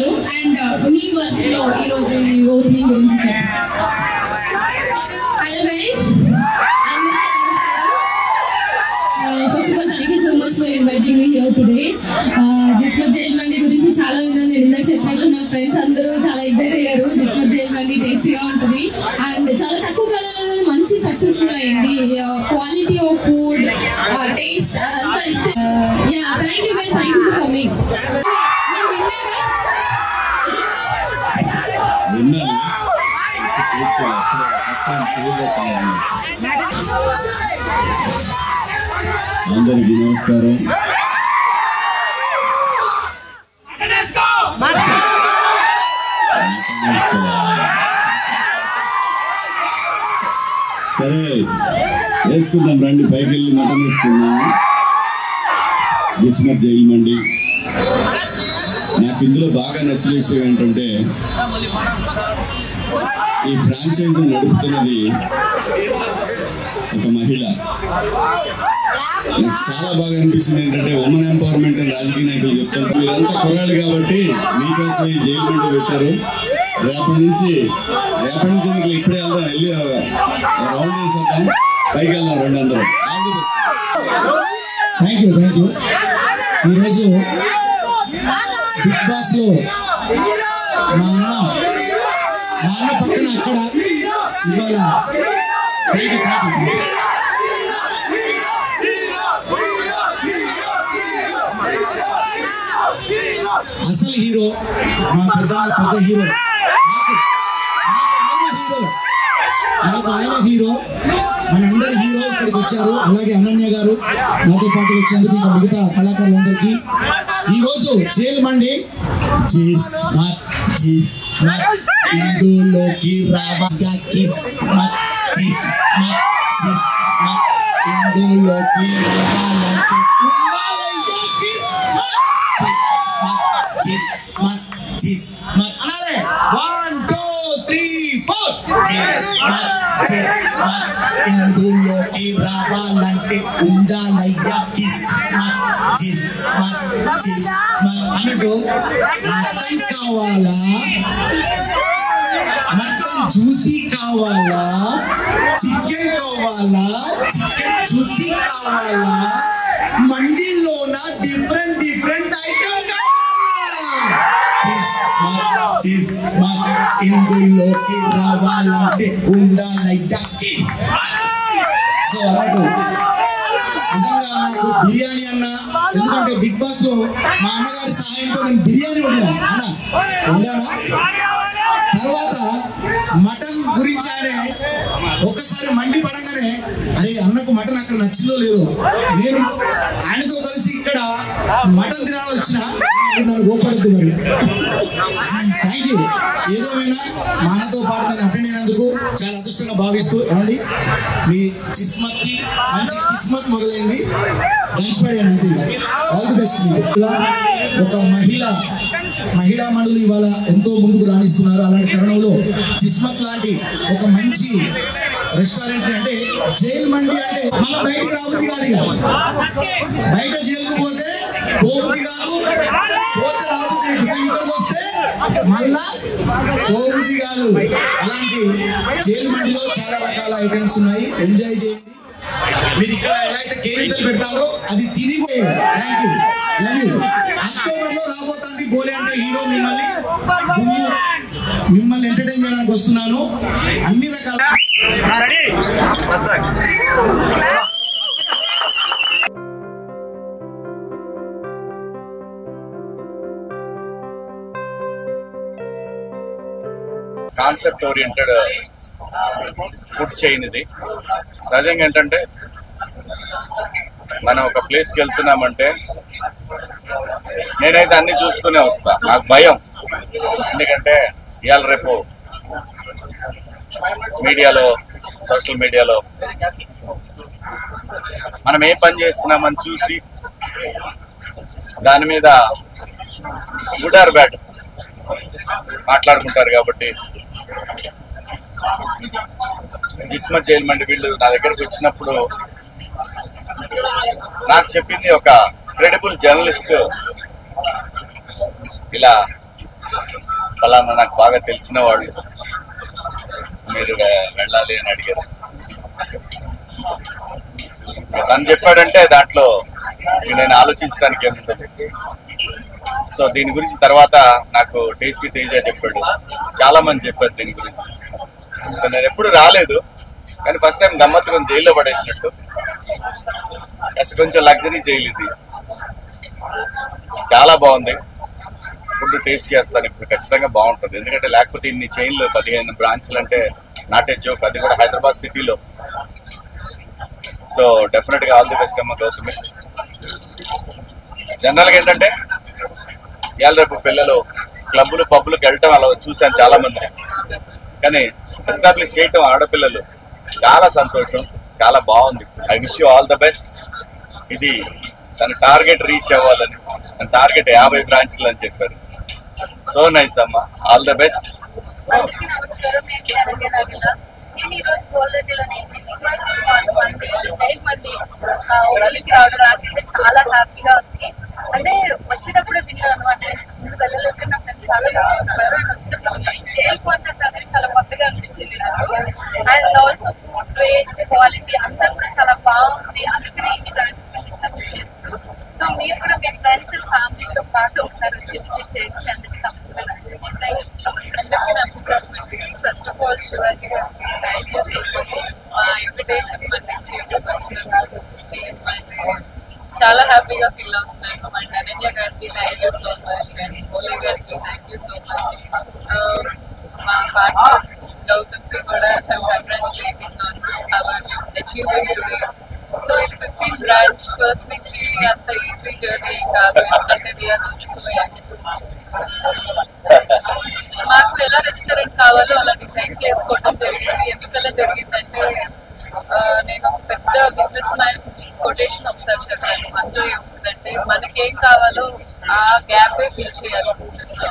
గారు and me version లో ఈ రోజు ఈ ఓపెనింగ్ గురించి చెప్పండి. Hello guys, first of all thank you so much for inviting me here today. Jismat jail mandi గురించి చాలా విన్నాను. నేను ఇందాక చెప్పినట్లు నా ఫ్రెండ్స్ అందరూ చాలా ఎగ్జైట్ అయ్యారు. జిస్మత్ జైల్ మండి టేస్టీగా ఉంటుంది అండ్ చాలా తక్కువ కాలంలో మంచి సక్సెస్ఫుల్ అయింది. క్వాలిటీ ఆఫ్ ఫుడ్, టేస్ట్ అదంతా ఇస్తే thank you guys, thank you for coming. అందరికీ నమస్కారం. సరే వేసుకుందాం రండి, పైకి వెళ్ళి మటన్ వేసుకుందాం. జిస్మత్ జైల్ మండి. నాకు ఇందులో బాగా నచ్చిన విషయం ఏంటంటే ఈ ఫ్రాంచైజీ నడుపుతున్నది ఒక మహిళ. నాకు చాలా బాగా అనిపించింది ఏంటంటే ఉమెన్ ఎంపవర్మెంట్ అని రాజకీయ నాయకులు చెప్తుంటారు. మీరంతా కుర్రాళ్ళు కాబట్టి మీకోసం ఈ జైలు మండి పెట్టారు. రేపటి నుంచి మీకు ఇప్పుడే వెళ్దాం, వెళ్ళి రౌండ్ వేసేద్దాం, పైకి వెళ్దాం రండి అందరూ. Thank you. ఈరోజు బిగ్ బాస్ లో మా అన్న పక్కన అక్కడ ఇవాళ థ్యాంక్ యూ. అసలు హీరో మా పెద్ద హీరో, నాకు ఆయన హీరో, మనందరి హీరో ఇక్కడికి వచ్చారు. అలాగే అనన్య గారు నాతో పాటు వచ్చేందుకు మిగతా కళాకారులందరికీ ఈరోజు జైల్ మండి ఇందులోకి రావయ్యా కిస్మత్ ఇందులోకి రావాలంటే అనాలే 1 2 3 4 ఇందులోకి రావాలంటే ఉండాలయ్యా కిస్మత్ అన్నట్టు మటన్ కావాలా, మటన్ జ్యూసీ కావాలా, చికెన్ కావాలా, చికెన్ జ్యూసీ కావాలా, మండీలోన డిఫరెంట్ ఐటమ్స్ ఇందులోకి రావాలంటే ఉండాలయ్యా కిస్మత్. సో అన్నట్టు నిజంగా నాకు బిర్యానీ అన్న, ఎందుకంటే బిగ్ బాస్ లో మా అన్నగారి సహాయంతో నేను బిర్యానీ వండానా. తర్వాత మటన్ గురించి ఆయనే ఒక్కసారి మండి పడంగానే అరే అన్నకు మటన్ అక్కడ నచ్చిందో లేదో, నేను ఆయనతో కలిసి ఇక్కడ మటన్ తినాలని వచ్చిన నన్ను గోపడద్దు మరి. Thank you. ఏదేమైనా మా అన్నతో పాటు నేను అటెండ్ అయినందుకు చాలా అదృష్టంగా భావిస్తూ ఏమండి మీ కిస్మత్కి మంచి కిస్మత్ మొదలైంది, దంచిపడాను అంతే. ఆల్ ది బెస్ట్ మీకు. ఒక మహిళా మనులు ఇవాళ ఎంతో ముందుకు రాణిస్తున్నారు. అలాంటి తరుణంలో కిస్మత్ లాంటి ఒక మంచి రెస్టారెంట్ అంటే జైల్ మండి అంటే మన బయటికి రాబుద్ది కాదు, బయట జైలుకు పోతే పోబుద్ది కాదు, పోతే రాబుద్ది, ఇక్కడికి వస్తే మళ్ళా పోబుద్ది కాదు. అలాంటి జైల్ మండిలో చాలా రకాల ఐటమ్స్ ఉన్నాయి, ఎంజాయ్ చేయండి. మీరు ఇక్కడ ఎలా అయితే కేరింతలు పెడతారో అది తిరిగి. Thank you, love you. October లో రాబోతుంది బోలే అంటే హీరో మిమ్మల్ని ఎంటర్టైన్ చేయడానికి వస్తున్నాను. అన్ని రకాల కాన్సెప్ట్ ఓరియంటెడ్ ఫుడ్ చైన్ ఇది. సహజంగా ఏంటంటే మనం ఒక ప్లేస్కి వెళ్తున్నామంటే నేనైతే అన్ని చూసుకునే వస్తా. నాకు భయం, ఎందుకంటే ఇవాళ రేపు మీడియాలో, సోషల్ మీడియాలో మనం ఏ పని చేస్తున్నామని చూసి దాని మీద గుడ్ ఆర్ బ్యాడ్ మాట్లాడుకుంటారు. కాబట్టి జిస్మత్ జైల్ మండి వీళ్ళు నా దగ్గరికి వచ్చినప్పుడు నాకు చెప్పింది ఒక క్రెడిబుల్ జర్నలిస్ట్ ఇలా ఫలానా నాకు బాగా తెలిసిన వాళ్ళు మీరు వెళ్ళాలి అని అడిగారు. తను చెప్పాడంటే దాంట్లో నేను ఆలోచించడానికి ఏముంటుంది. సో దీని గురించి తర్వాత నాకు టేస్టీ తేజ చెప్పాడు, చాలా మంది చెప్పారు దీని గురించి. సో నేను ఎప్పుడు రాలేదు, కానీ ఫస్ట్ టైం గమ్మత్తుగా జైల్లో పడేసినట్టు. అసలు కొంచెం లగ్జరీ జైలు ఇది, చాలా బాగుంది. ఫుడ్ టేస్ట్ చేస్తాను ఇప్పుడు, ఖచ్చితంగా బాగుంటుంది. ఎందుకంటే లేకపోతే ఇన్ని చైన్లు 15 బ్రాంచ్లు అంటే నాట్ ఏ జోక్, అది కూడా హైదరాబాద్ సిటీలో. సో డెఫినెట్గా ఆల్ ది బెస్ట్ అమ్మ గౌతమి. జనరల్గా ఏంటంటే ఇవాళ రేపు పిల్లలు క్లబ్బులు పబ్బులకు వెళ్ళటం అలా చూశాను చాలా మంది, కానీ ఎస్టాబ్లిష్ చేయటం ఆడపిల్లలు చాలా సంతోషం, చాలా బాగుంది. I wish you all the best. ఇది తన టార్గెట్ రీచ్ అవ్వాలని, తన టార్గెట్ 50 బ్రాంచ్లు అని చెప్పారు. సో నైస్ అమ్మ, ఆల్ ద బెస్ట్. నేను ఈరోజు గోల్డెడ్లోని జైల్ మండి ఊరికి రావడం నాకైతే చాలా హ్యాపీగా ఉంది. అంటే వచ్చేటప్పుడు విన్నాను, అంటే ముందు వెళ్ళలేక నా ఫ్రెండ్స్ చాలా చెప్పారు. అండ్ వచ్చినప్పుడు జైల్ కాన్సెప్ట్ అనేది చాలా కొత్తగా అనిపించింది నాకు. And also food taste quality అంతా కూడా చాలా బాగుంది. అందుకనే ఈ బ్రాంచెస్ ఇష్టపడి చేస్తారు. సో మీరు కూడా మీ ఫ్రెండ్స్ ఫ్యామిలీతో పాటు ఒకసారి వచ్చి విజిట్ చేయండి. అందరికీ నమస్కారం అండి. ఫస్ట్ ఆఫ్ ఆల్ శివాజీ గారికి థ్యాంక్ యూ సో మచ్ మా ఇన్విటేషన్ మన్నించి వచ్చినందుకు. చాలా హ్యాపీగా ఫీల్ అవుతున్నాను. అండ్ అనన్య గారికి thank you so much, and Bhole గారికి థ్యాంక్ యూ సో మచ్. మా పార్ట్నర్ గౌతమ్కి కూడా congratulating on hour achievement today. So ఇది 15 బ్రాంచ్ ఫస్ట్ నుంచి అంత ఈజీ జర్నీ కాదు, ఎందుకంటే వీఆర్ సో యంగ్. మాకు ఎలా రెస్టారెంట్ కావాలో అలా డిజైన్ చేసుకోవడం జరిగింది. ఎందుకలా జరిగిందంటే నేను పెద్ద బిజినెస్ మ్యాన్ కొటేషన్ ఒకసారి చదివాను. అందులో ఏముంటుందంటే మనకేం కావాలో ఆ గ్యాపే ఫిల్ చేయాలి బిజినెస్ లో.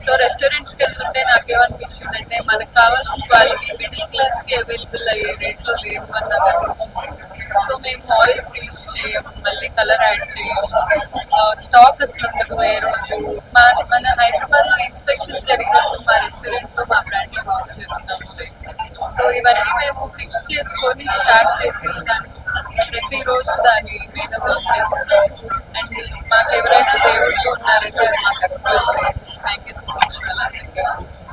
సో రెస్టారెంట్స్కి వెళ్తుంటే నాకేమనిపించిందంటే మనకు కావాల్సిన క్వాలిటీ మిడిల్ క్లాస్కి అవైలబుల్ అయ్యే రేట్లో లేదు అని నాకు అనిపించింది. సో మేము ఆయిల్స్ యూజ్ చేయము, మళ్ళీ కలర్ యాడ్ చేయము, స్టాక్ అసలు ఉండదు ఏ రోజు. మన హైదరాబాద్లో ఇన్స్పెక్షన్స్ జరిగినప్పుడు మా రెస్టారెంట్లో మా బ్రాండ్లో యూజ్ జరుగుతుంది. సో ఇవన్నీ మేము ఫిక్స్ చేసుకొని స్టార్ట్ చేసి ప్రతిరోజు దాని మీద వర్క్ చేస్తున్నాం. అండ్ మాకు ఎవరైనా దేవుళ్ళు ఉన్నారంటే మా customers. Thank you so much. అలాగే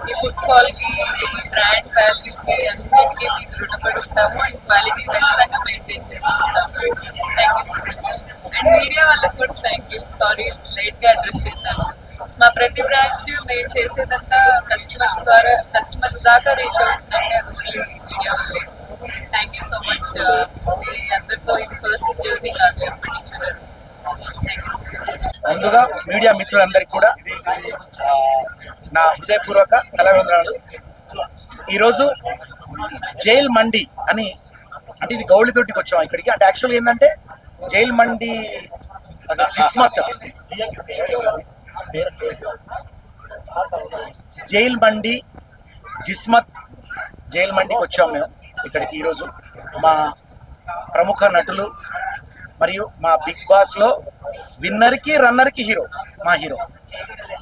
ఈ ఫుడ్ ఫాల్కి, ఈ బ్రాండ్ వాల్యూకి అన్నిటికీ మీకు రుణపడి ఉంటాము. అండ్ క్వాలిటీ ఖచ్చితంగా మెయింటైన్ చేసుకుంటాము. Thank you so much. And media వాళ్ళకి కూడా థ్యాంక్ యూ. సారీ లేట్గా అడ్రస్ చేశాను. మా ప్రతి బ్రాంచ్ మేము చేసేదంతా కస్టమర్స్ దాకా రీచ్ అవుతుందంటే అది మీడియా వాళ్ళే. Thank you so much. మీ అందరితో ఇది ఫస్ట్ జర్నీ కాదు, ఎప్పటి నుంచి థ్యాంక్ యూ సో మచ్. ముందుగా మీడియా మిత్రులందరికీ కూడా నా హృదయపూర్వక కళావందనాలు. ఈరోజు జైల్ మండి అని, అంటే ఇది గౌళితోటికి వచ్చాం ఇక్కడికి. అంటే యాక్చువల్గా ఏంటంటే జైల్ మండి జిస్మత్, జైల్ మండి జిస్మత్ జైల్ మండికి వచ్చాం మేము ఇక్కడికి. ఈరోజు మా ప్రముఖ నటులు మరియు మా బిగ్ బాస్లో విన్నర్కి రన్నర్కి హీరో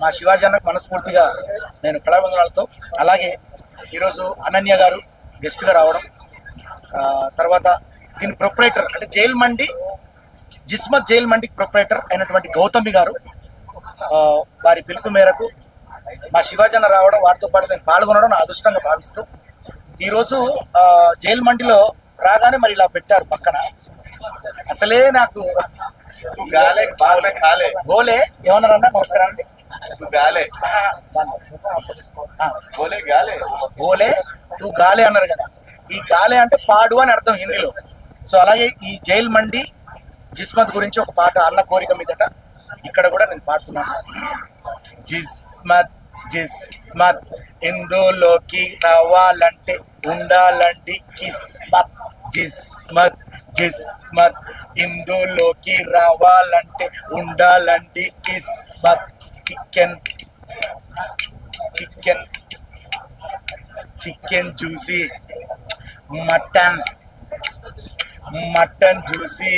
మా శివాజీ అన్నకు మనస్ఫూర్తిగా నేను కళావందనాలతో, అలాగే ఈరోజు అనన్య గారు గెస్ట్గా రావడం, తర్వాత దీని ప్రొపరేటర్ అంటే జైల్ మండి జిస్మత్ జైల్ మండికి ప్రొపరేటర్ అయినటువంటి గౌతమి గారు వారి పిలుపు మేరకు మా శివాజీ అన్న రావడం, వారితో పాటు నేను పాల్గొనడం నా అదృష్టంగా భావిస్తూ ఈరోజు జైల్ మండిలో రాగానే మరి ఇలా పెట్టారు పక్కన. అసలే నాకు గాలే బాగా కాలే బోలే ఏమన్నారన్నా ఒకసారి అండి. గాలే బోలే గాలే బోలే తూ గాలే అన్నారు కదా. ఈ గాలే అంటే పాడు అని అర్థం హిందీలో. సో అలాగే ఈ జైల్ మండి జిస్మత్ గురించి ఒక పాట అన్న కోరిక మీదట ఇక్కడ కూడా నేను పాడుతున్నాను. జిస్మత్ జిస్మత్ ఇందులోకి రావాలంటే ఉండాలండి కిస్మత్. జిస్మత్ జిస్మత్ ఇందులోకి రావాలంటే ఉండాలండి కిస్మత్. Chicken chicken chicken juicy, mutton mutton juicy,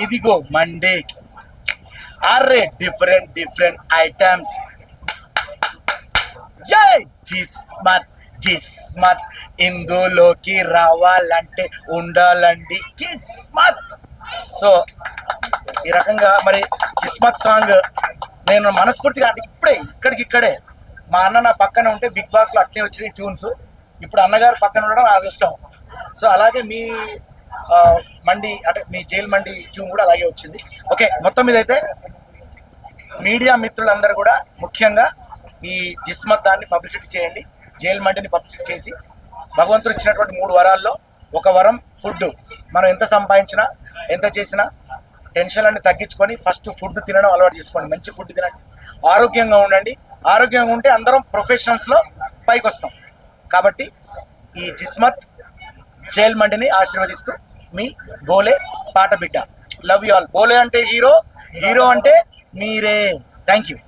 ఇదిగో మండే. అరే డిఫరెంట్ ఐటమ్స్, జిస్మత్ జిస్మత్ ఇందులోకి రావాలంటే ఉండాలండి కిస్మత్. సో ఈ రకంగా మరి జిస్మత్ సాంగ్ నేను మనస్ఫూర్తిగా అంటే ఇక్కడే మా అన్న నా పక్కన ఉంటే బిగ్ బాస్లో అట్లే వచ్చినాయి ట్యూన్స్. ఇప్పుడు అన్నగారు పక్కన ఉండడం నా అదృష్టం. సో అలాగే మీ మండి అంటే మీ జైల్ మండి ట్యూన్ కూడా అలాగే వచ్చింది. ఓకే, మొత్తం మీద అయితే మీడియా మిత్రులందరూ కూడా ముఖ్యంగా ఈ జిస్మత్ దాన్ని పబ్లిసిటీ చేయండి, జైల్ మండిని పబ్లిసిటీ చేసి భగవంతుడు ఇచ్చినటువంటి 3 వరాల్లో ఒక వరం ఫుడ్. మనం ఎంత సంపాదించినా ఎంత చేసినా టెన్షన్లన్నీ తగ్గించుకొని ఫస్ట్ ఫుడ్ తినడం అలవాటు చేసుకోండి. మంచి ఫుడ్ తినండి, ఆరోగ్యంగా ఉండండి. ఆరోగ్యంగా ఉంటే అందరం ప్రొఫెషనల్స్లో పైకి వస్తాం. కాబట్టి ఈ జిస్మత్ జైల్ మండిని ఆశీర్వదిస్తూ మీ బోలే పాట బిడ్డ. Love you all. బోలే అంటే హీరో, హీరో అంటే మీరే. Thank you.